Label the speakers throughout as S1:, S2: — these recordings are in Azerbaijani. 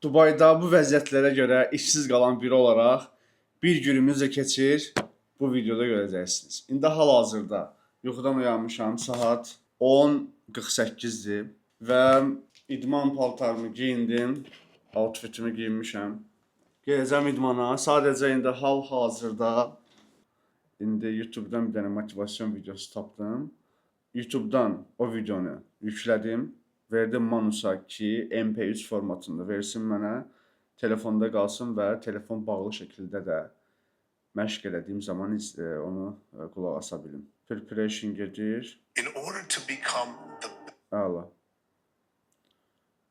S1: Dubayda bu vəziyyətlərə görə işsiz qalan biri olaraq bir günümüz də keçir, bu videoda görəcəksiniz. İndi hal-hazırda yuxudan uyanmışam, saat 10:48-dir və idman paltarımı geyindim, outfitimi geyinmişəm. Gedəcəm idmana, sadəcə indi hal-hazırda YouTube-dan bir dənə motivasyon videosu tapdım. YouTube-dan o videonu yüklədim. Verdim Manusa ki, MP3 formatında versin mənə, telefonda qalsın və telefon bağlı şəkildə də məşq elədiyim zaman onu qulaq asa bilim. Preparation gedir. Əla.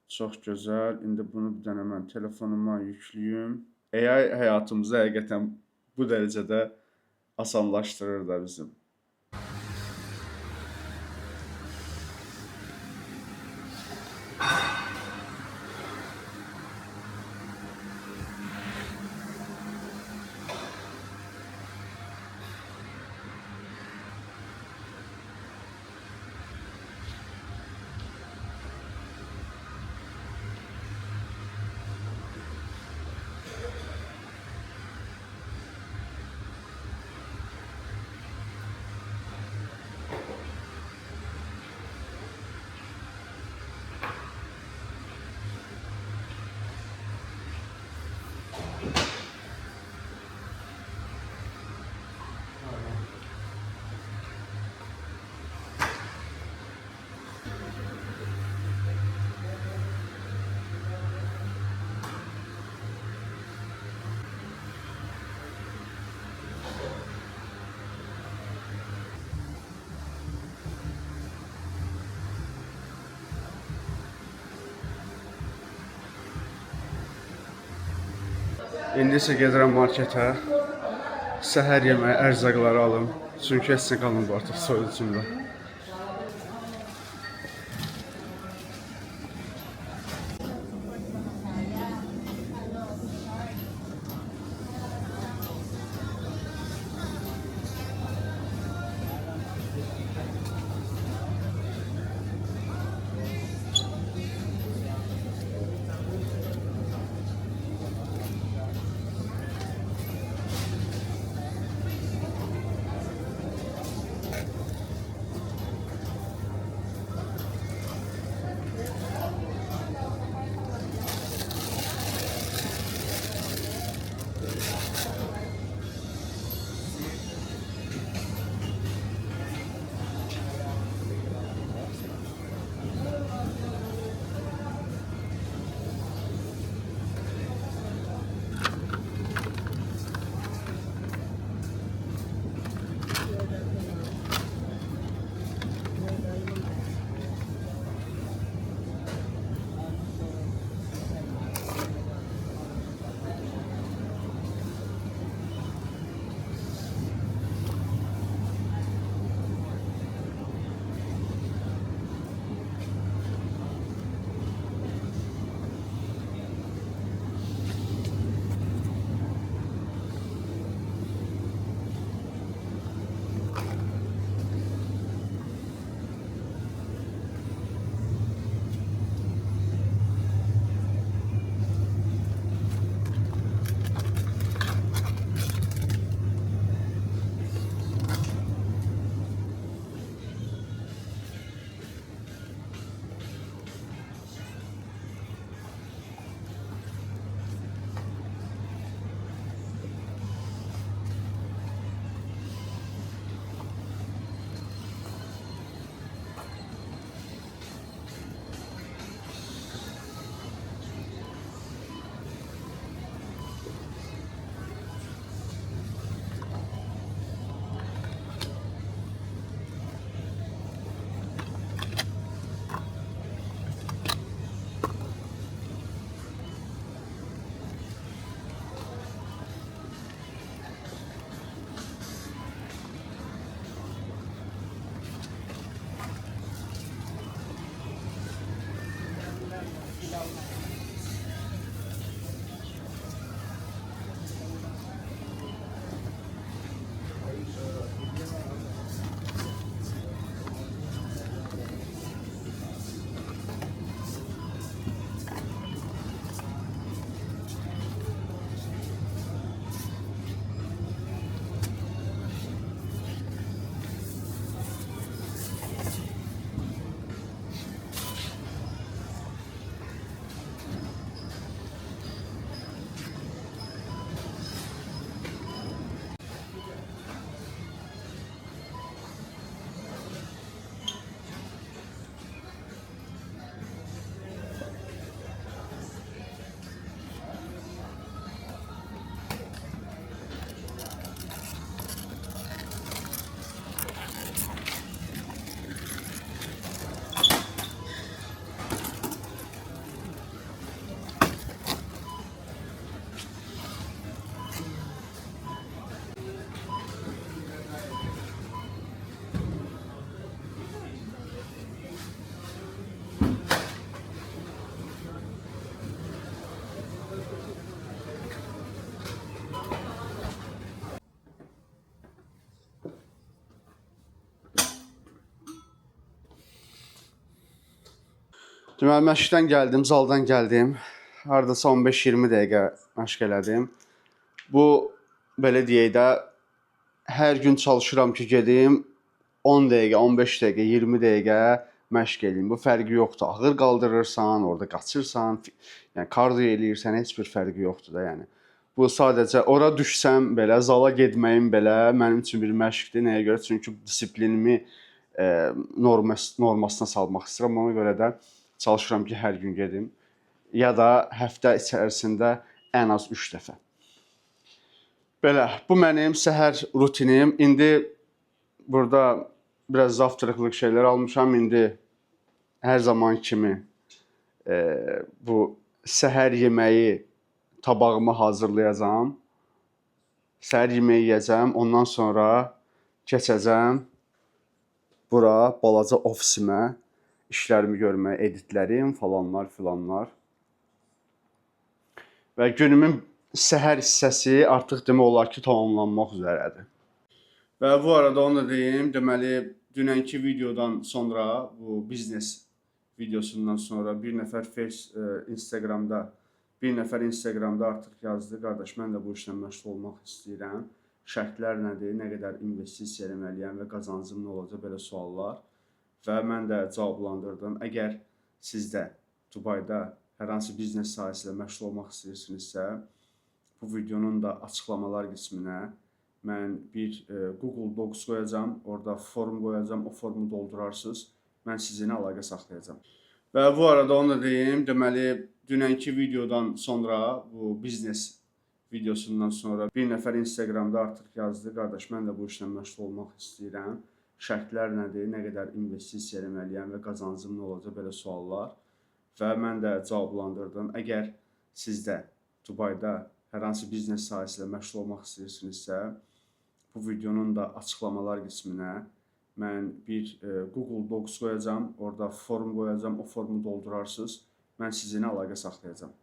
S1: Çox gözəl. İndi bunu bir dənə mən telefonuma yükləyim. AI həyatımızı həqiqətən bu dərəcədə asanlaşdırır da bizim. İndi isə gedirəm marketə, səhər yeməyi, ərzaqları alım. Çünki heç nə qalmadı artıq soyucumda. Deməli, məşqdən gəldim, zaldan gəldim. Hardasa 15-20 dəqiqə məşq elədim. Bu, belə deyək də, hər gün çalışıram ki, gedim 10 dəqiqə, 15 dəqiqə, 20 dəqiqə məşq eləyim. Bu fərqi yoxdur. Ağır qaldırırsan, orada qaçırsan, yəni kardiyo eləyirsən, heç bir fərqi yoxdur da, yəni. Bu sadəcə ora düşsəm belə, zala getməyim belə mənim üçün bir məşqdir. Nəyə görə? Çünki disiplinimi normasına salmaq istəyirəm. Ona görə də çalışıram ki, hər gün gedim. Ya da həftə içərisində ən az 3 dəfə. Belə, bu mənim səhər rutinim. İndi burada biraz zavtraqlıq şeylər almışam. İndi hər zaman kimi bu səhər yeməyi tabağımı hazırlayacağam. Səhər yeməyi yeyəcəm. Ondan sonra keçəcəm bura balaca ofisimə, işlərimi görməyə, editlərim falanlar filanlar. Və günümün səhər hissəsi artıq demək olar ki, tamamlanmaq üzrədir. Və bu arada onu da deyim, deməli, dünənki videodan sonra, bu biznes videosundan sonra bir nəfər Instagramda artıq yazdı, qardaş, mən də bu işlə məşğul olmaq istəyirəm. Şərtlər nədir, nə qədər investisiya eləməliyəm və qazancım nə olacaq, belə suallar. Və mən də cavablandırdım. Əgər siz də Dubayda hər hansı biznes sahəsində məşğul olmaq istəyirsinizsə, bu videonun da açıqlamalar qisminə mən bir Google Docs qoyacağam, orada form qoyacağam, o formu doldurarsınız, mən sizinlə əlaqə saxlayacağam. Və bu arada onu da deyim, deməli, dünənki videodan sonra, bu biznes videosundan sonra bir nəfər Instagramda artıq yazdı, qardaş, mən də bu işlə məşğul olmaq istəyirəm. Şərtlər nədir, nə qədər investisiya eləməliyəm və qazancım nə olacaq, belə suallar. Və mən də cavablandırdım. Əgər siz də Dubayda hər hansı biznes sahəsində məşğul olmaq istəyirsinizsə, bu videonun da açıqlamalar qisminə mən bir Google Docs qoyacağam, orada form qoyacağam, o formu doldurarsınız, mən sizinlə əlaqə saxlayacağam.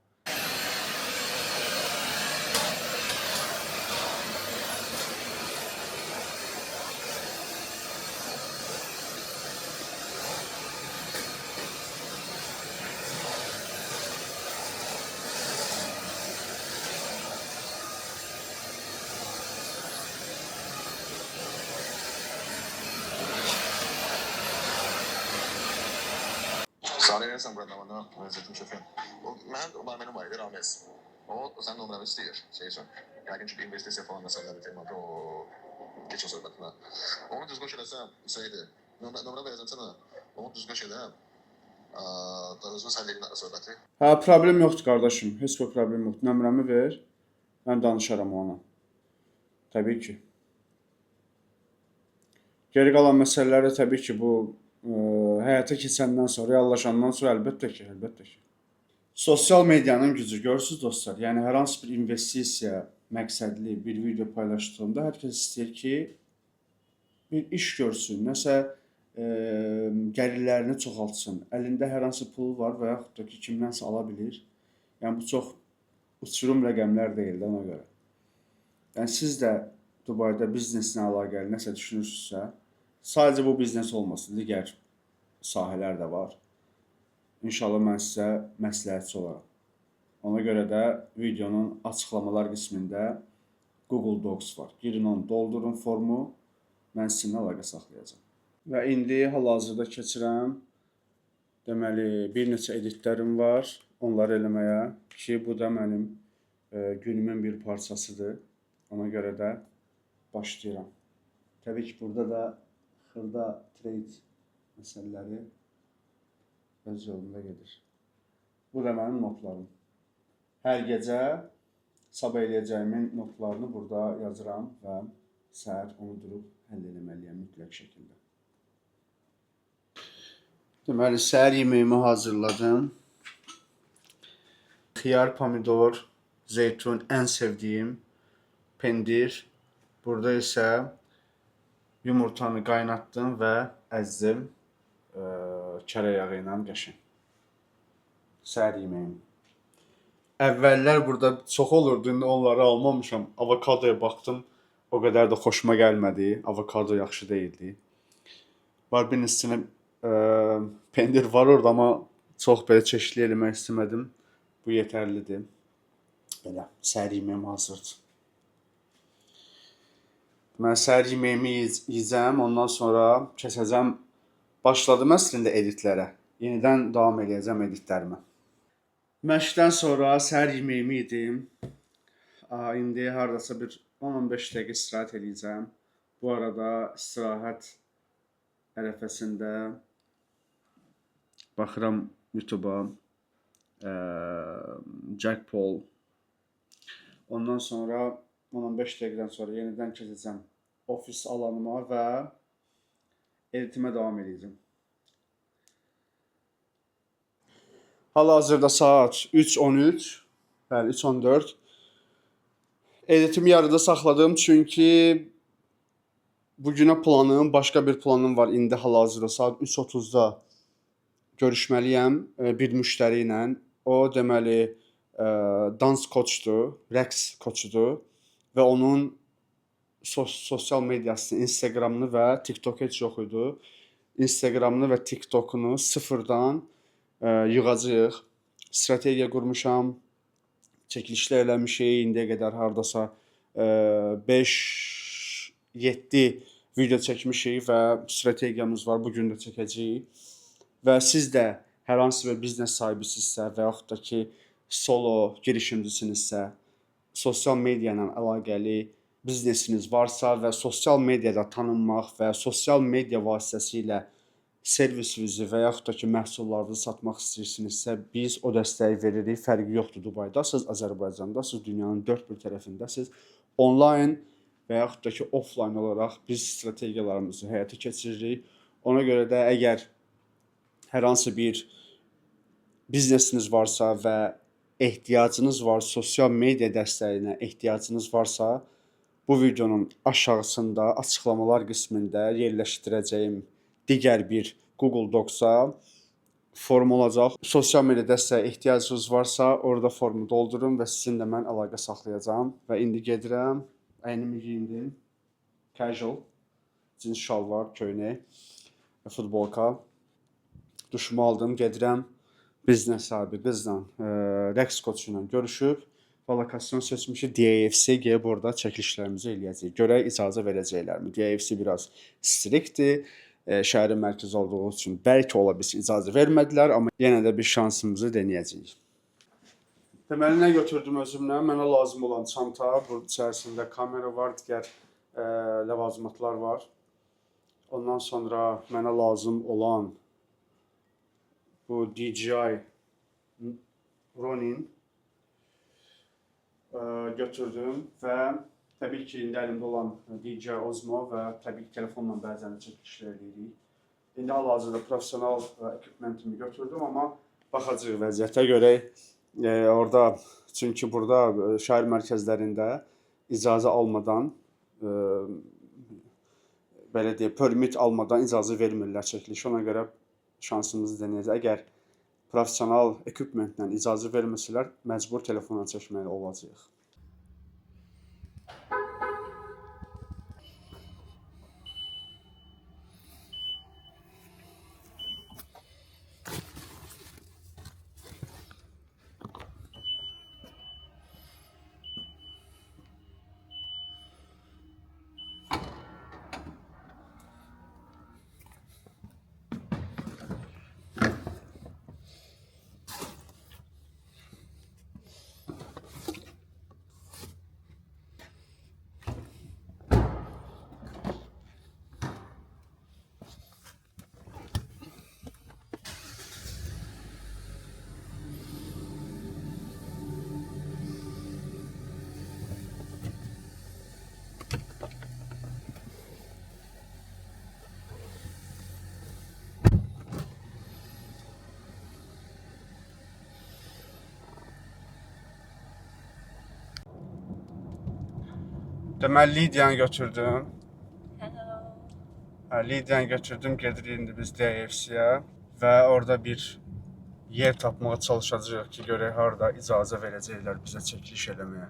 S2: Sahne neresen burada bana benzetim şefim. Ben barmenim var idi Ramiz. O sen numaramı istiyor. Şey için. Yani çünkü investisiya falan mesela bir temada o geçiyor sohbetine. Onu düzgün şeylesem şeydi. Numara vereceğim sana. Onu düzgün şeyler. Daha uzun səhəllərin söhbəti.
S1: Hə, problem yoxdur qardaşım. Heç bir problem yoxdur. Nömrəmi ver. Mən danışaram ona. Təbii ki. Geri qalan məsələləri təbii ki, bu həyata keçəndən sonra, reallaşandan sonra əlbəttə ki. Sosial medianın gücü, görürsünüz dostlar. Yəni hər hansı bir investisiya məqsədli bir video paylaşdığımda hər kəs istəyir ki, bir iş görsün, nəsə gəlirlərini çoxaltsın. Əlində hər hansı pul var və yaxud da ki, kimdənsə ala bilir. Yəni bu çox uçurum rəqəmlər deyil də ona görə. Yəni siz də Dubayda bizneslə əlaqəli nəsə düşünürsünüzsə, sadəcə bu biznes olmasın, digər sahələr də var. İnşallah mən sizə məsləhətçi olaram. Ona görə də videonun açıqlamalar qismində Google Docs var. Girin onu, doldurun formu, mən sizinlə əlaqə saxlayacağam. Və indi hal-hazırda keçirəm. Deməli, bir neçə editlərim var, onları eləməyə ki, bu da mənim günümün bir parçasıdır. Ona görə də başlayıram. Təbii ki, burada da xırda trade məsələləri öz yolunda gedir. Bu da mənim notlarım. Hər gecə sabah eləyəcəyimin notlarını burada yazıram və səhər onu durub həll eləməliyəm mütləq şəkildə. Deməli, səhər yeməyimi hazırladım. Xiyar, pomidor, zeytun, ən sevdiyim pendir. Burada isə yumurtanı qaynatdım və əzdim kərə yağı ilə qəşəng. Səhər yeməyim. Əvvəllər burada çox olurdu, indi onları almamışam. Avokadoya baxdım, o qədər də xoşuma gəlmədi. Avokado yaxşı deyildi. Var bir neçə pendir var orada, amma Çox belə çeşitli eləmək istəmədim. Bu yetərlidir. Belə səhər yeməyim hazırdır. Mən səhər yeməyimi yeyəcəm, ondan sonra keçəcəm. Başladım əslində editlərə. Yenidən davam edəcəm editlərimə. Məşqdən sonra səhər yeməyimi yedim. İndi hardasa bir 10-15 dəqiqə istirahət edəcəm. Bu arada istirahət ərəfəsində baxıram YouTube'a, Jack Paul. Ondan sonra 10-15 dəqiqədən sonra yenidən keçəcəm ofis alanıma və editimə davam edəcəm. Hal-hazırda saat 3:13, bəli 3:14. Editimi yarıda saxladım çünki bugünə planım, başqa bir planım var. İndi hal-hazırda saat 3:30-da görüşməliyəm bir müştəri ilə. O deməli dans koçdur, rəqs koçudur və onun sosial mediasını, Instagramını və TikTok heç yox idi. Instagramını və TikTokunu sıfırdan yığacağıq. Strategiya qurmuşam, çəkilişlər eləmişik. İndiyə qədər hardasa 5-7 video çəkmişik və strategiyamız var. Bugün də çəkəcəyik. Və siz də hər hansı bir biznes sahibisinizsə və yaxud da ki, solo girişimcisinizsə, sosial media ilə əlaqəli biznesiniz varsa və sosial mediada tanınmaq və sosial media vasitəsilə servisinizi və yaxud da ki, məhsullarınızı satmaq istəyirsinizsə, biz o dəstəyi veririk. Fərqi yoxdur, Dubaydasınız, Azərbaycandasınız, dünyanın dörd bir tərəfindəsiniz. Online və yaxud da ki, offline olaraq biz strategiyalarımızı həyata keçiririk. Ona görə də əgər hər hansı bir biznesiniz varsa və ehtiyacınız var, sosial media dəstəyinə ehtiyacınız varsa, bu videonun aşağısında açıqlamalar qismində yerləşdirəcəyim digər bir Google Docs-a form olacaq. Sosial media dəstəyə ehtiyacınız varsa, orada formu doldurun və sizinlə mən əlaqə saxlayacağam. Və indi gedirəm, əynimi geyindim, casual, cins şalvar, köynək, futbolka. Duşumu aldım, gedirəm biznes sahibi qızla, rəqs koçu ilə görüşüb və lokasyon seçmişik. DAFC gəlib burada çəkilişlərimizi eləyəcəyik. Görək icazə verəcəklərmi? DAFC biraz strikdir. Şəhərin mərkəzi olduğu üçün bəlkə ola bilsin icazə vermədilər, amma yenə də bir şansımızı denəyəcəyik. Deməli, nə götürdüm özümlə? Mənə lazım olan çanta, burada içərisində kamera var, digər ləvazimatlar var. Ondan sonra mənə lazım olan bu DJI Ronin götürdüm və təbii ki, indi əlimdə olan DJI Osmo və təbii ki, telefonla bəzən çəkilişlər edirik. İndi hal-hazırda professional ekipmentimi götürdüm, amma baxacağıq vəziyyətə görək orada, çünki burada şəhər mərkəzlərində icazə almadan, belə deyək, permit almadan icazə vermirlər çəkilişi. Ona görə şansımızı denəyəcək. Əgər professional ekipmentlə icazə verməsələr, məcbur telefonla çəkməli olacağıq. Deməli, Lidiyanı götürdüm. Lidiyanı götürdüm, gedirik indi biz DFC-yə və orada bir yer tapmağa çalışacağıq ki, görək harada icazə verəcəklər bizə çəkiliş eləməyə.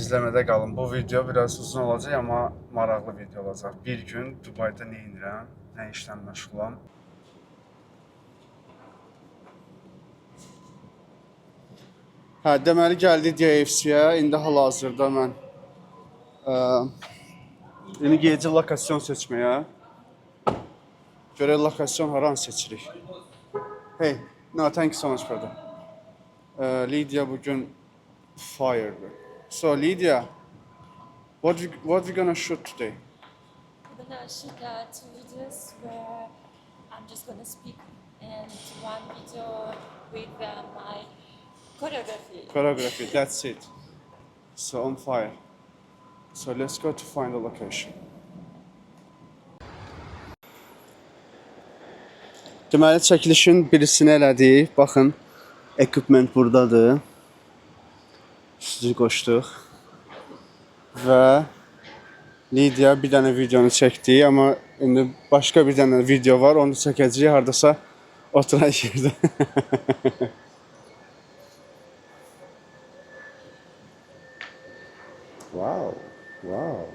S1: İzləmədə qalın. Bu video biraz uzun olacaq, amma maraqlı video olacaq. Bir gün Dubayda nə edirəm, nə işlə məşğulam. Hə, deməli gəldi DFC-yə. İndi hal-hazırda mən yeni gecə lokasyon seçməyə. Görək lokasyon haranı seçirik. Hey, no, thank you so much brother. Lydia bugün fire'dı. So Lydia, what we gonna shoot today?
S3: I'm gonna shoot two videos where I'm just gonna speak and one video with my choreography.
S1: Choreography, that's it. So on fire. So let's go to find the location. Deməli çəkilişin birisini elədik. Baxın, equipment burdadır. Sizi qoşduq. Və Lydia bir dənə videonu çəkdi, amma indi başqa bir dənə video var, onu çəkəcəyik hardasa oturan yerdə. Wow.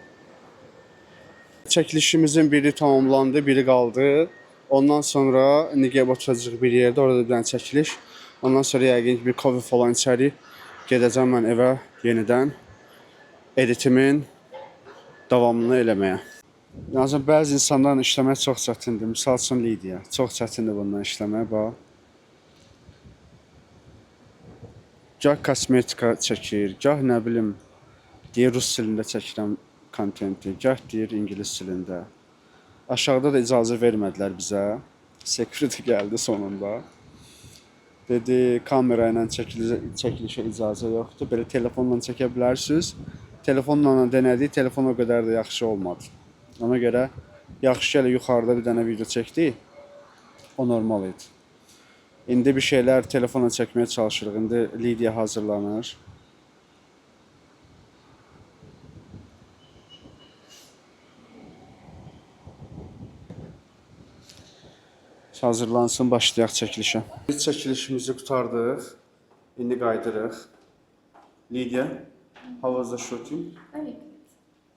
S1: Çəkilişimizin biri tamamlandı, biri qaldı. Ondan sonra indi gəlib oturacağıq bir yerdə, orada bir dənə çəkiliş. Ondan sonra yəqin ki bir kofe falan içərik. Gedəcəm mən evə yenidən editimin davamını eləməyə. Yalnız bəzi insanlarla işləmək çox çətindir. Misal üçün Lydia. Çox çətindir bundan işləmək. Bax. Gah kosmetika çəkir, gah nə bilim deyir rus dilində çəkirəm kontenti, gah deyir ingilis dilində. Aşağıda da icazə vermədilər bizə. Security gəldi sonunda. Dedi, kamera ilə çəkilişə icazə yoxdur. Belə telefonla çəkə bilərsiniz. Telefonla denədik, telefon o qədər də yaxşı olmadı. Ona görə yaxşı elə yuxarıda bir dənə video çəkdik. O normal idi. İndi bir şeylər telefonla çəkməyə çalışırıq. İndi Lydia hazırlanır. Hazırlansın, başlayaq çəkilişə. Biz çəkilişimizi qutardıq. İndi qaydırıq. Lydia, how was the shooting?
S3: Very good.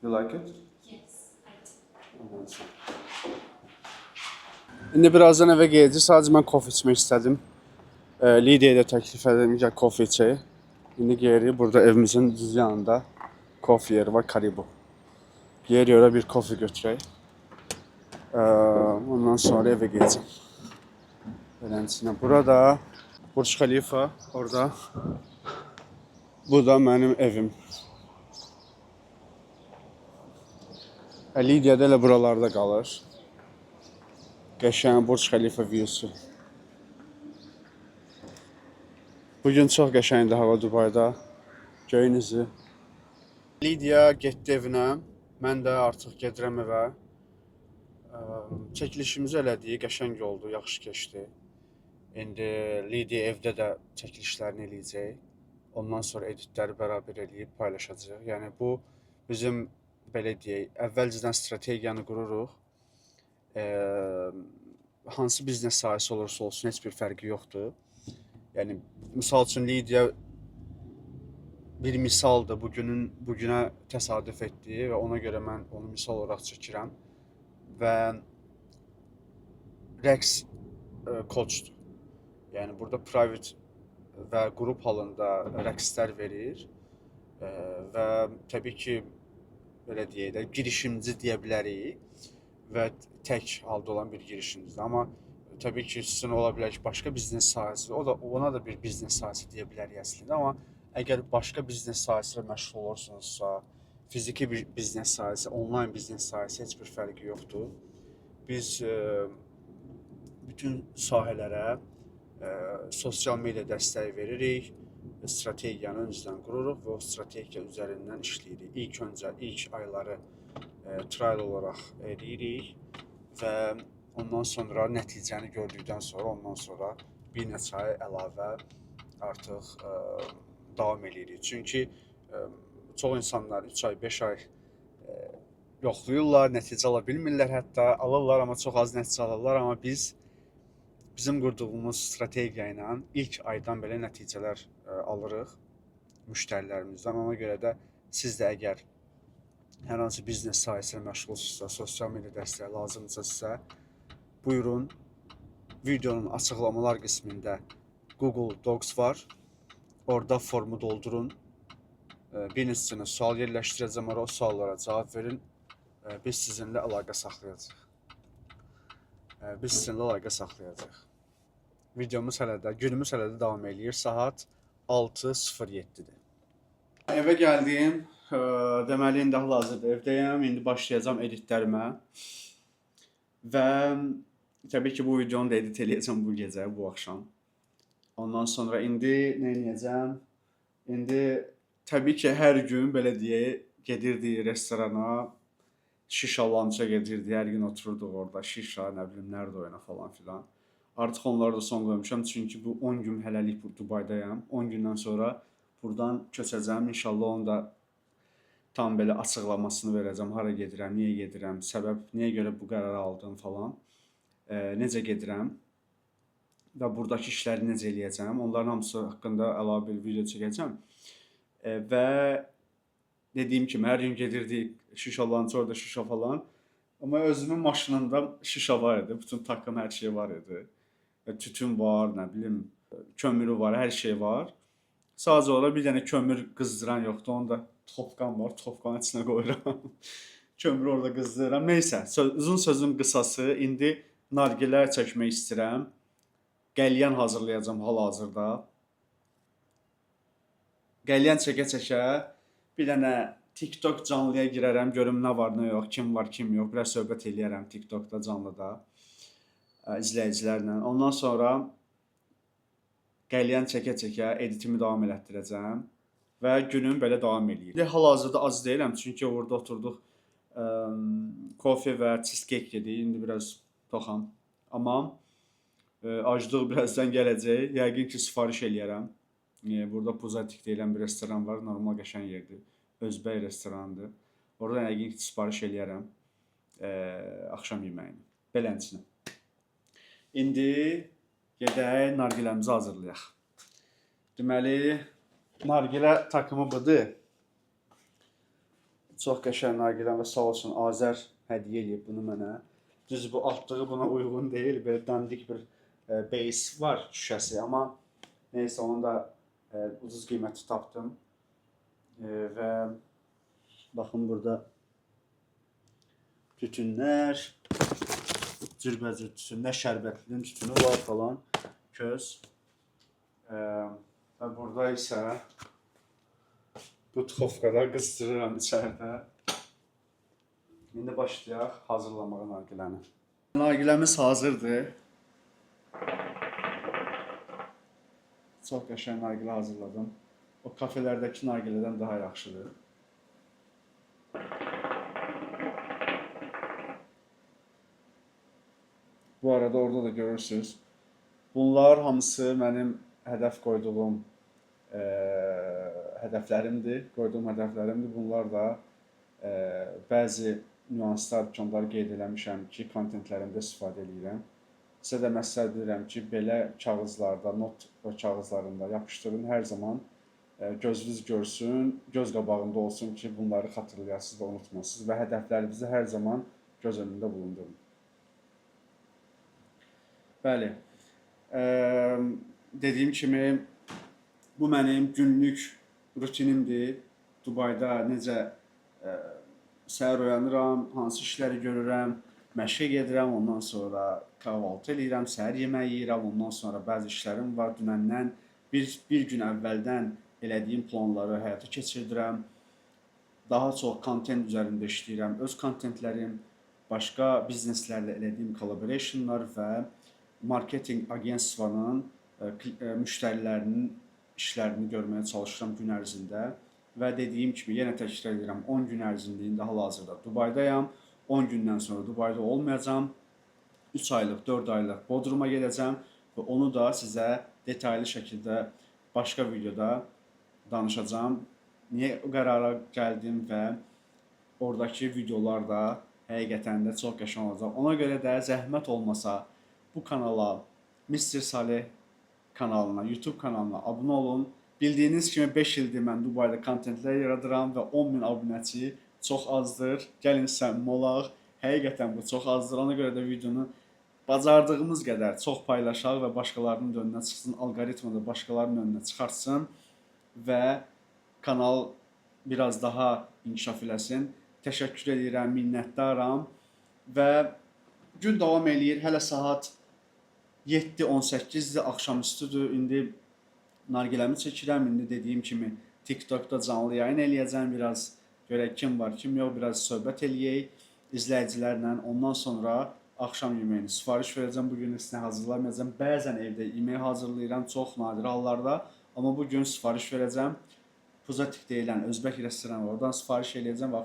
S1: You like it?
S3: Yes, I do.
S1: İndi birazdan evə gedəcək. Sadəcə mən kofe içmək istədim. Lydia'ya da təklif edim ki, kofe içək. İndi geri burada evimizin düz yanında kofe yeri var, Karibu. Geri bir kofe götürək. Ondan sonra evə gedəcəm. Beləncə, burada Burj Khalifa, orada. Bu da mənim evim. Lydia da elə buralarda qalır. Qəşəng Burj Khalifa viewsu. Bugün çox qəşəngdir hava Dubayda. Göyün üzü. Lydia getdi evinə. Mən də artıq gedirəm evə. Çəkilişimizi elədik, qəşəng oldu, yaxşı keçdi. İndi Lydia evdə də çəkilişlərini eləyəcək. Ondan sonra editləri bərabər eləyib paylaşacağıq. Yəni bu bizim belə deyək, əvvəlcədən strategiyanı qururuq. Hansı biznes sahəsi olursa olsun heç bir fərqi yoxdur. Yəni misal üçün Lydia bir misaldır, bugünə təsadüf etdi və ona görə mən onu misal olaraq çəkirəm. Və rəqs coachdur. Yəni burada private və qrup halında rəqslər verir və təbii ki belə deyək də girişimci deyə bilərik və tək halda olan bir girişimcidir. Amma təbii ki sizin ola bilər ki başqa biznes sahəsi, ona da bir biznes sahəsi deyə bilərik əslində. Amma əgər başqa biznes sahəsi ilə məşğul olursunuzsa, fiziki bir biznes sahəsi, onlayn biznes sahəsi heç bir fərqi yoxdur. Biz bütün sahələrə sosial media dəstəyi veririk, strategiyanı öncədən qururuq və o strategiya üzərindən işləyirik. İlk ayları trial olaraq eləyirik və ondan sonra nəticəni gördükdən sonra bir neçə ay əlavə artıq davam eləyirik. Çünki çox insanlar 3 ay, 5 ay yoxlayırlar, nəticə ala bilmirlər, hətta alırlar, amma çox az nəticə alırlar. Amma bizim qurduğumuz strategiya ilə ilk aydan belə nəticələr alırıq müştərilərimizdən. Ona görə də siz də əgər hər hansı biznes sahəsində məşğulsunuzsa, sosial media dəstəyi lazımdırsa sizə, buyurun. Videonun açıqlamalar qismində Google Docs var. Orada formu doldurun. Bir neçə sual yerləşdirəcəm, o suallara cavab verin. Biz sizinlə əlaqə saxlayacağıq. Videomuz hələ də, günümüz hələ də davam edir. Saat 6:07-dir. Evə gəldim. Deməli, indi hal-hazırda evdəyəm. İndi başlayacağam editlərimə. Və təbii ki, bu videonu da edit eləyəcəm bu gecə, bu axşam. Ondan sonra indi nə edəcəm? İndi təbii ki, hər gün belə deyək, gedirdik restorana, şişa lança gedirdik, hər gün otururduq orada, şişa, nə bilim, nərdə oyna falan filan. Artıq onları da son qoymuşam, çünki bu 10 gün hələlik Dubaydayam. 10 gündən sonra buradan köçəcəm. İnşallah onu da tam belə açıqlamasını verəcəm. Hara gedirəm, niyə gedirəm, səbəb, niyə görə bu qərarı aldım falan. Necə gedirəm və buradakı işləri necə eləyəcəm. Onların hamısı haqqında əlavə bir video çəkəcəm. Və dediyim kimi, hər gün gedirdik, şişa lança, orada şişa falan. Amma özümün maşınında şişa var idi, bütün takım, hər şey var idi. Tütün var, nə bilim, kömürü var, hər şey var. Sadəcə olaraq bir dənə kömür qızdıran yoxdur, onda topqan var, topqanın içinə qoyuram. Kömürü orada qızdırıram. Neysə, uzun sözün qısası, indi nargilə çəkmək istəyirəm. Qəlyan hazırlayacağam hal-hazırda. Qəlyan çəkə-çəkə bir dənə TikTok canlıya girərəm, görüm nə var, nə yox, kim var, kim yox. Biraz söhbət eləyərəm TikTokda canlıda izləyicilərlə. Ondan sonra qəlyan çəkə-çəkə editimi davam elətdirəcəm və günüm belə davam eləyir. Hal-hazırda ac deyiləm, çünki orada oturduq, kofe və cheesecake yedik. İndi biraz toxam. Amma aclıq birazdan gələcək. Yəqin ki, sifariş eləyərəm. Burada Puzatik deyilən bir restoran var, normal qəşəng yerdir. Özbək restoranıdır. Oradan yəqin ki, sifariş eləyərəm axşam yeməyini. Belənçini. İndi gedək nargiləmizi hazırlayaq. Deməli, nargilə takımı budur. Çox qəşəng nargiləm və sağ olsun Azər hədiyyə eləyib bunu mənə. Düz bu altlığı buna uyğun deyil, belə dandik bir base var şüşəsi, amma neysə onu da ucuz qiyməti tapdım. Və baxın burada tütünlər, cürbəcür tütünlər, şərbətlinin tütünü var falan, köz. Və burada isə bu txofqada qızdırıram içəridə. İndi başlayaq hazırlamağa nargiləni. Nargiləmiz hazırdır. Çox qəşəng nargilə hazırladım. O kafelərdəki nargilədən daha yaxşıdır. Bu arada orada da görürsünüz. Bunlar hamısı mənim hədəf qoyduğum hədəflərimdir. Bunlar da bəzi nüanslar, onları qeyd eləmişəm ki, kontentlərimdə istifadə edirəm. Sizə də məsləhət bilirəm ki, belə kağızlarda, not kağızlarında yapışdırın, hər zaman gözünüz görsün, göz qabağında olsun ki, bunları xatırlayasınız və unutmasınız və hədəflərinizi hər zaman göz önündə bulundurun. Bəli, dediyim kimi, bu mənim günlük rutinimdir. Dubayda necə səhər oyanıram, hansı işləri görürəm, məşqə gedirəm, ondan sonra kahvaltı edirəm, səhər yeməyi yeyirəm, ondan sonra bəzi işlərim var. Dünəndən bir gün əvvəldən elədiyim planları həyata keçirdirəm. Daha çox kontent üzərində işləyirəm. Öz kontentlərim, başqa bizneslərlə elədiyim collaborationlar və marketing agentstvanın müştərilərinin işlərini görməyə çalışıram gün ərzində. Və dediyim kimi, yenə təkrar edirəm, 10 gün ərzində indi hal-hazırda Dubaydayam. 10 gündən sonra Dubayda olmayacam. 3 aylıq, 4 aylıq Bodruma gedəcəm və onu da sizə detaylı şəkildə başqa videoda danışacağam. Niyə o qərara gəldim və oradakı videolar da həqiqətən də çox qəşəng olacaq. Ona görə də zəhmət olmasa bu kanala, Mr. Saleh kanalına, YouTube kanalına abunə olun. Bildiyiniz kimi 5 ildir mən Dubayda kontentlər yaradıram və 10.000 abunəçi çox azdır. Gəlin səmimi olaq. Həqiqətən bu çox azdır. Ona görə də videonu bacardığımız qədər çox paylaşaq və başqalarının da önünə çıxsın. Algoritmada başqalarının önünə çıxartsın. və kanal biraz daha inkişaf eləsin. Təşəkkür edirəm, minnətdaram və gün davam eləyir. Hələ saat 7:18-dir, axşamüstüdür. İndi nargiləmi çəkirəm. İndi dediyim kimi TikTokda canlı yayın eləyəcəm. Biraz görək kim var, kim yox, biraz söhbət eləyək izləyicilərlə. Ondan sonra axşam yeməyini sifariş verəcəm. Bu gün heç nə hazırlamayacağam. Bəzən evdə yemək hazırlayıram, çox nadir hallarda. Amma bu gün sifariş verəcəm. Puzatik deyilən Özbək restoranı var. Oradan sifariş eləyəcəm və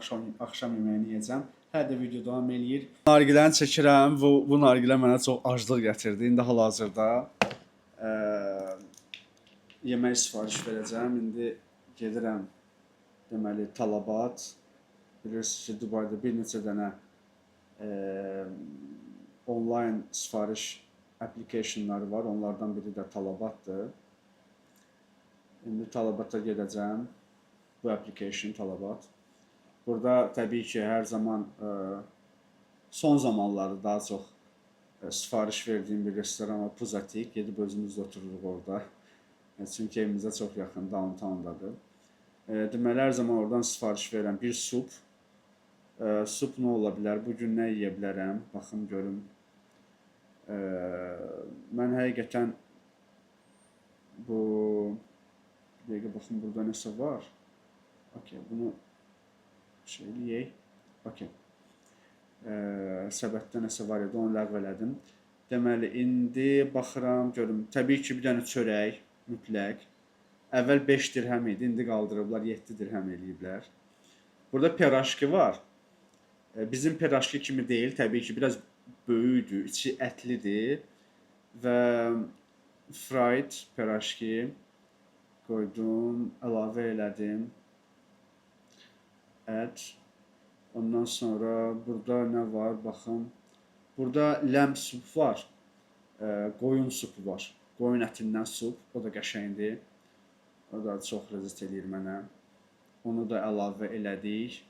S1: axşam yeməyini yeyəcəm. Hər də video davam eləyir. Nargiləni çəkirəm. Bu nargilə mənə çox aclıq gətirdi. İndi hal-hazırda yemək sifariş verəcəm. İndi gedirəm deməli Talabat. Bilirsiniz ki, Dubayda bir neçə dənə onlayn sifariş applicationları var. Onlardan biri də Talabatdır. İndi Talabata gedəcəm. Bu application Talabat. Burada təbii ki, hər zaman son zamanlarda daha çox sifariş verdiyim bir restoran var, Puzatik. Gedib özümüz otururuq orada. Çünki evimizə çox yaxın, downtowndadır. Deməli, hər zaman oradan sifariş verirəm. Bir sup. Sup nə ola bilər? Bugün nə yeyə bilərəm? Baxım, görüm. Mən həqiqətən bu... Bir dəqiqə baxım, burada nəsə var. Okey, bunu eləyək. Okey. Səbətdə nəsə var idi, onu ləğv elədim. Deməli, indi baxıram, görüm. Təbii ki, bir dənə çörək, mütləq. Əvvəl 5 dirhəm idi, indi qaldırıblar, 7 dirhəm eləyiblər. Burada piraşki var. Bizim piraşki kimi deyil, təbii ki, biraz böyükdür, içi ətlidir. Və fried piraşki qoydum, əlavə elədim. Ət. Ondan sonra burada nə var, baxın. Burada ləmb sup var, qoyun supu var. Qoyun ətindən sup, o da qəşəngdir. O da çox ləzzət eləyir mənə. Onu da əlavə elədik.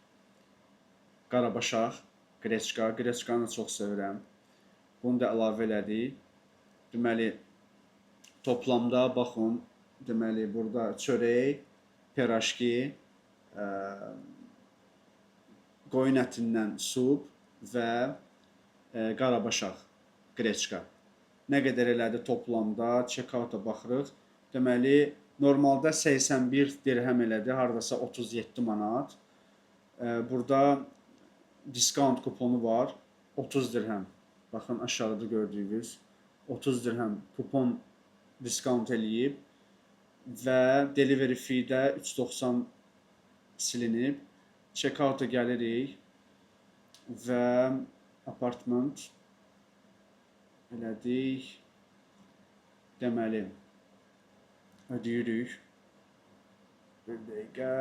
S1: Qarabaşaq, qreçka. Qreçkanı çox sevirəm. Bunu da əlavə elədik. Deməli, toplamda baxın. Deməli, burada çörək, piraşki, qoyun ətindən sup və qarabaşaq, qreçka. Nə qədər elədi toplamda, check-out'a baxırıq. Deməli, normalda 81 dirhəm elədi, haradasa 37 manat. Burada diskount kuponu var, 30 dirhəm. Baxın, aşağıda gördüyünüz 30 dirhəm kupon diskount eləyib. Və delivery fee-də 3.90 silinib. Check-out'a gəlirik və apartment elədik. Deməli, ödəyirik. Bir dəqiqə.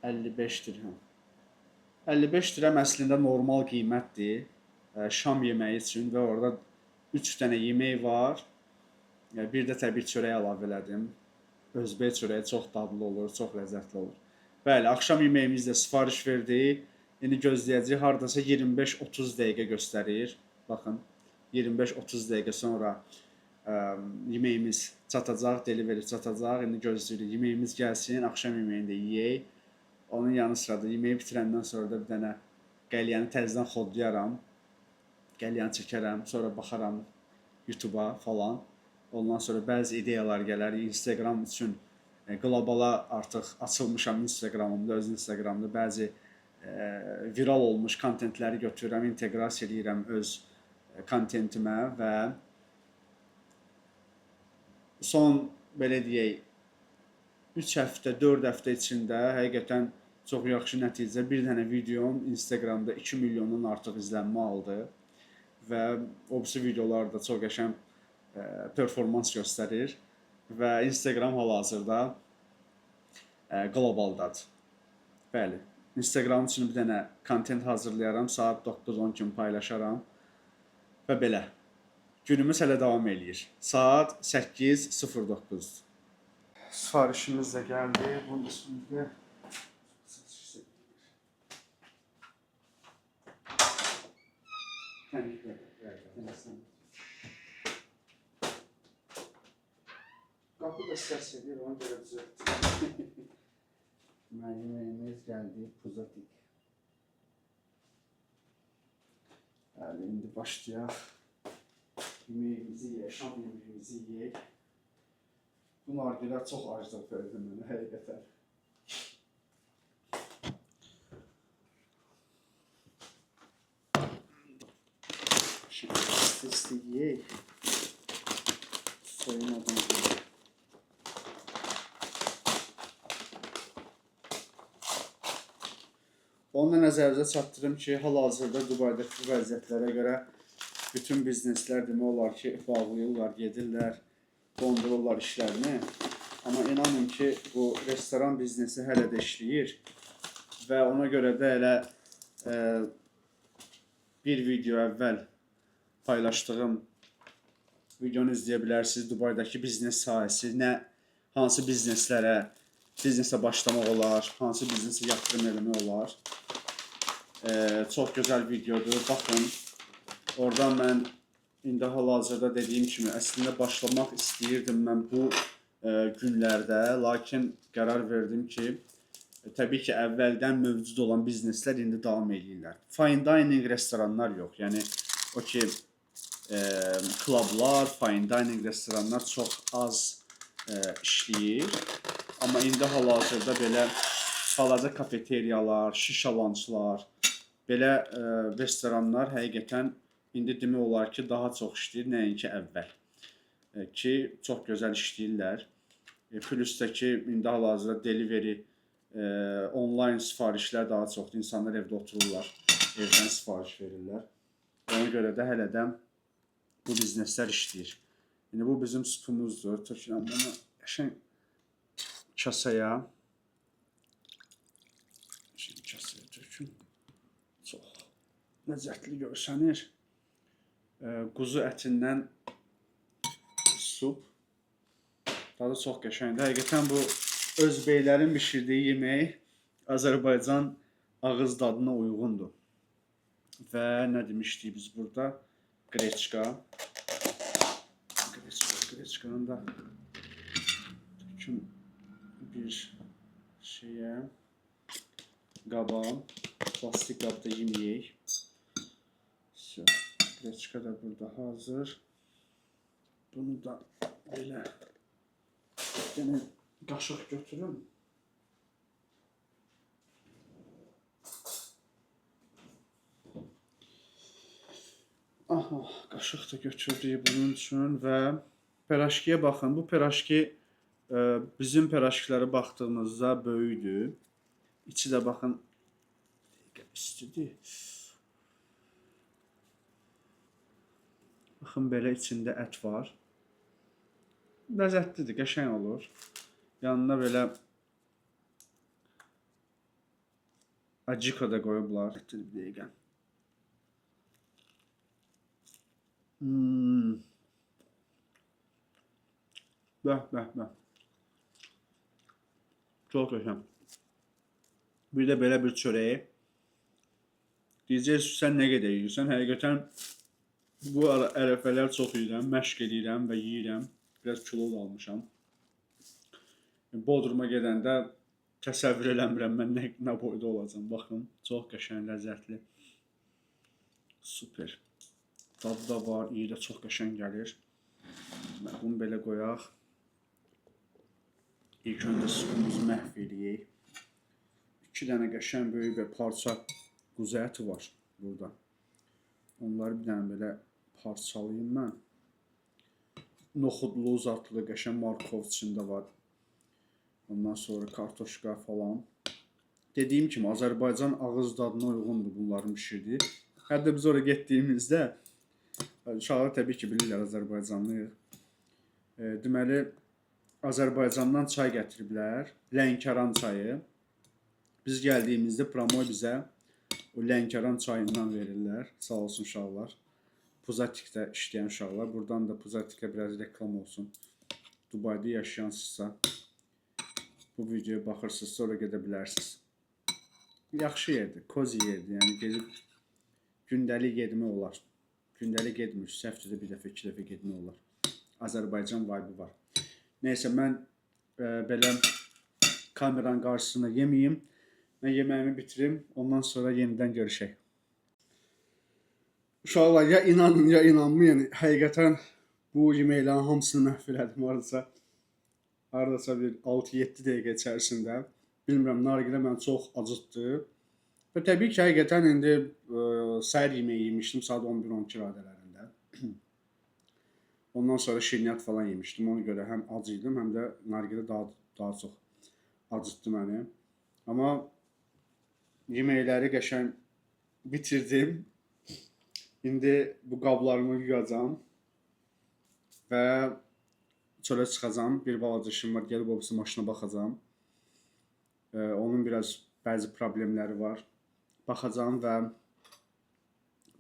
S1: 55 dirhəm. 55 dirhəm əslində normal qiymətdir. Şam yeməyi üçün və orada 3 dənə yemək var. Bir də təbii çörək əlavə elədim. Özbək çörəyi çox dadlı olur, çox ləzzətli olur. Bəli, axşam yeməyimizdə sifariş verdik. İndi gözləyəcəyik, haradasa 25-30 dəqiqə göstərir. Baxın, 25-30 dəqiqə sonra yeməyimiz çatacaq, delivery çatacaq. İndi gözləyirik, yeməyimiz gəlsin, axşam yeməyini də yeyək. Onun yanı sırada yeməyi bitirəndən sonra da bir dənə qəlyəni təzədən xodlayaram. Qəlyəni çəkərəm, sonra baxaram YouTube-a falan. Ondan sonra bəzi ideyalar gələr. Instagram üçün qlobala artıq açılmışam Instagramımda, öz Instagramda bəzi viral olmuş kontentləri götürürəm, inteqrasiya edirəm öz kontentimə və son, belə deyək, 3 həftə, 4 həftə içində həqiqətən çox yaxşı nəticə. Bir dənə videom Instagramda 2 milyondan artıq izlənmə aldı və o birisi videolar da çox qəşəng performans göstərir və Instagram hal-hazırda qlobaldadır. Bəli, Instagram üçün bir dənə kontent hazırlayaram, saat 9-10 kimi paylaşaram və belə. Günümüz hələ davam eləyir. Saat 8:09. Sifarişimiz də gəldi. Bunun üstündə Qapı da səs edir, ona görə düzəltdim. Mənim yemeğimiz gəldi, puzatik. Bəli, indi başlayaq. Yemeğimizi yeyək, şam yemeğimizi yeyək. Bu nargilə çox aclıq verdi mənə, həqiqətən. Şimdi isti yiyək. Soyumadan yiyək. Onunla nəzərinizə çatdırım ki, hal-hazırda Dubaydakı vəziyyətlərə görə bütün bizneslər demək olar ki, bağlayırlar, gedirlər, dondururlar işlərini. Amma inanın ki, bu restoran biznesi hələ də işləyir və ona görə də elə bir video əvvəl paylaşdığım videonu izləyə bilərsiniz. Dubaydakı biznes sahəsi, hansı biznesə başlamaq olar, hansı biznesə yatırım eləmək olar. Çox gözəl videodur, baxın. Oradan mən indi hal-hazırda dediyim kimi əslində başlamaq istəyirdim mən bu günlərdə, lakin qərar verdim ki, təbii ki, əvvəldən mövcud olan bizneslər indi davam edirlər. Fine dining restoranlar yox, yəni o ki, klublar, fine dining restoranlar çox az işləyir. Amma indi hal-hazırda belə balaca kafeteriyalar, şişalançlar, belə restoranlar həqiqətən indi demək olar ki, daha çox işləyir, nəinki əvvəl. Ki, çox gözəl işləyirlər. Plus da ki, indi hal-hazırda delivery, online sifarişlər daha çoxdur. İnsanlar evdə otururlar, evdən sifariş verirlər. Ona görə də hələ də bu bizneslər işləyir. Yəni, bu bizim supumuzdur. Tökürəm bunu qəşəng kasaya. Şimdi kasaya tökün. Çox ləzzətli görsənir. Quzu ətindən sup. Dadı çox qəşəngdir. Həqiqətən bu özbeylərin bişirdiyi yemək Azərbaycan ağız dadına uyğundur. Və nə demişdik biz burada? Qreçka. Qreçkanın da tökün bir şeyə, qaba, plastik qabda yeməyək. Qreçka da burada hazır. Bunu da belə yenə qaşıq götürüm. Aha, qaşıq da götürdük bunun üçün və peraşkiyə baxın. Bu peraşki bizim peraşkilərə baxdığımızda böyükdür. İçi də baxın istidir. Baxın belə içində ət var. Ləzzətlidir, qəşəng olur. Yanına belə acika da qoyublar. Bir dəqiqə. Bəh. Çox qəşəng. Bir də belə bir çörəyi. Deyəcəksiniz, sən nə qədər yeyirsən? Həqiqətən bu ərəfələr çox yeyirəm, məşq edirəm və yeyirəm. Biraz kilo da almışam. Bodruma gedəndə təsəvvür eləmirəm mən nə boyda olacam. Baxın, çox qəşəng, ləzzətli. Super. Dadı da var, iyi də çox qəşəng gəlir. Bunu belə qoyaq. İlk öncə supumuzu məhv eləyək. 2 dənə qəşəng böyük bir parça quzu əti var burada. Onları bir dənə belə parçalayayım mən. Noxudlu, zadlı, qəşəng markov içində var. Ondan sonra kartoşka falan. Dediyim kimi Azərbaycan ağız dadına uyğundur bunların bişirdiyi. Hətta biz oraya getdiyimizdə uşaqlar təbii ki bilirlər Azərbaycanlıyıq. Deməli Azərbaycandan çay gətiriblər, Lənkəran çayı. Biz gəldiyimizdə promoy bizə o Lənkəran çayından verirlər. Sağ olsun uşaqlar. Puzatikdə işləyən uşaqlar. Buradan da Puzatikə biraz reklam olsun. Dubayda yaşayansızsa bu videoya baxırsınız, sonra gedə bilərsiniz. Yaxşı yerdir, kozi yerdir. Yəni gedib gündəlik getmək olar. Gündəlik getmir, həftədə bir dəfə, 2 dəfə getmək olar. Azərbaycan vibe var. Neysə mən belə kameranın qarşısında yeməyim. Mən yeməyimi bitirim, ondan sonra yenidən görüşək. Uşaqlar, ya inanın, ya inanmayın, həqiqətən bu yeməklərin hamısını məhv elədim hardasa bir 6-7 dəqiqə içərisində. Bilmirəm, nargilə məni çox acıtdı. Və təbii ki, həqiqətən indi səhər yeməyi yemişdim saat 11-12 radələrində. Ondan sonra şirniyyat falan yemişdim. Ona görə həm ac idim, həm də nargilə daha çox acıtdı məni. Amma yeməkləri qəşəng bitirdim. İndi bu qablarımı yuyacağam və çölə çıxacağam. Bir balaca işim var, gəlib obisi maşına baxacağam. Onun biraz bəzi problemləri var. Baxacağam və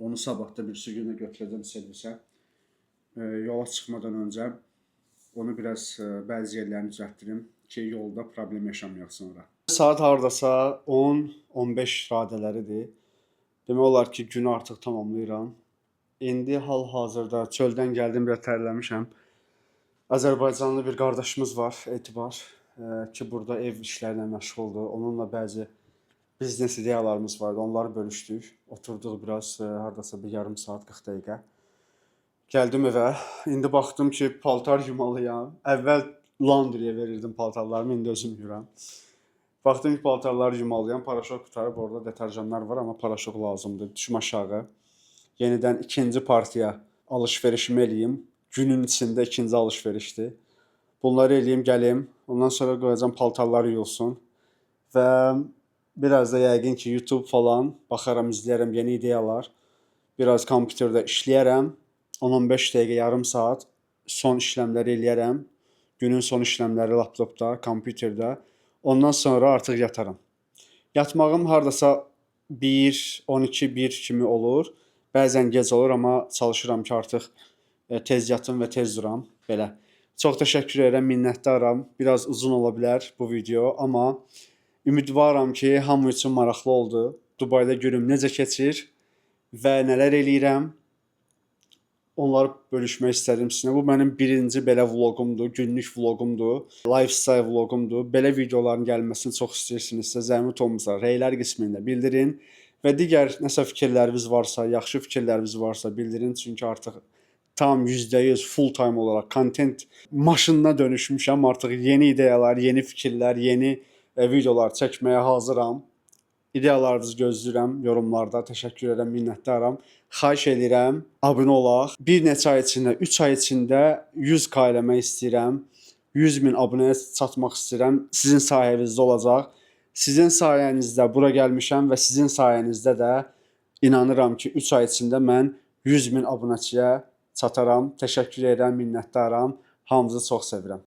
S1: onu sabahda birisi günə götürəcəm servisə. Yola çıxmadan öncə onu biraz bəzi yerlərini düzəltdirim ki, yolda problem yaşamayaq sonra. Saat hardasa 10-15 radələridir. Demək olar ki, günü artıq tamamlayıram. İndi hal-hazırda çöldən gəldim, biraz tərləmişəm. Azərbaycanlı bir qardaşımız var, Etibar, ki, burada ev işlərlə məşğuldur. Onunla bəzi biznes ideyalarımız vardı, onları bölüşdük. Oturduq biraz, hardasa bir yarım saat, 40 dəqiqə. Gəldim evə, indi baxdım ki, paltar yumalıyam. Əvvəl laundry'yə verirdim paltarlarımı, indi özüm yuyuram. Baxdım ki, paltarları yumalıyam, paraşok qutarıb, orada deterjanlar var, amma paraşok lazımdır. Düşüm aşağı, yenidən ikinci partiya alışverişimi eləyim. Günün içində ikinci alışverişdir. Bunları eləyim, gəlim. Ondan sonra qoyacam paltarları yuyulsun. Və biraz da yəqin ki, YouTube falan baxaram, izləyərəm yeni ideyalar. Biraz kompüterdə işləyərəm. 10-15 dəqiqə, yarım saat son işləmləri eləyərəm. Günün son işləmləri laptopda, kompüterdə. Ondan sonra artıq yataram. Yatmağım hardasa 1, 12, 1 kimi olur. Bəzən gec olur, amma çalışıram ki, artıq tez yatım və tez duram. Belə. Çox təşəkkür edirəm, minnətdaram. Biraz uzun ola bilər bu video, amma ümidvaram ki, hamı üçün maraqlı oldu. Dubayda günüm necə keçir və nələr eləyirəm. Onları bölüşmək istədim sizinlə. Bu mənim birinci belə vloqumdur, günlük vloqumdur, lifestyle vloqumdur. Belə videoların gəlməsini çox istəyirsinizsə, zəhmət olmasa rəylər qismində bildirin və digər nəsə fikirləriniz varsa, yaxşı fikirləriniz varsa bildirin. Çünki artıq tam %100 full time olaraq content maşınına dönüşmüşəm. Artıq yeni ideyalar, yeni fikirlər, yeni videolar çəkməyə hazıram. İdeyalarınızı gözləyirəm yorumlarda. Təşəkkür edirəm, minnətdaram. Xahiş edirəm, abunə olaq. Bir neçə ay içində, 3 ay içində 100K eləmək istəyirəm. 100.000 abunəyə çatmaq istəyirəm. Sizin sayənizdə olacaq. Sizin sayənizdə bura gəlmişəm və sizin sayənizdə də inanıram ki, 3 ay içində mən 100.000 abunəçiyə çataram. Təşəkkür edirəm, minnətdaram. Hamınızı çox sevirəm.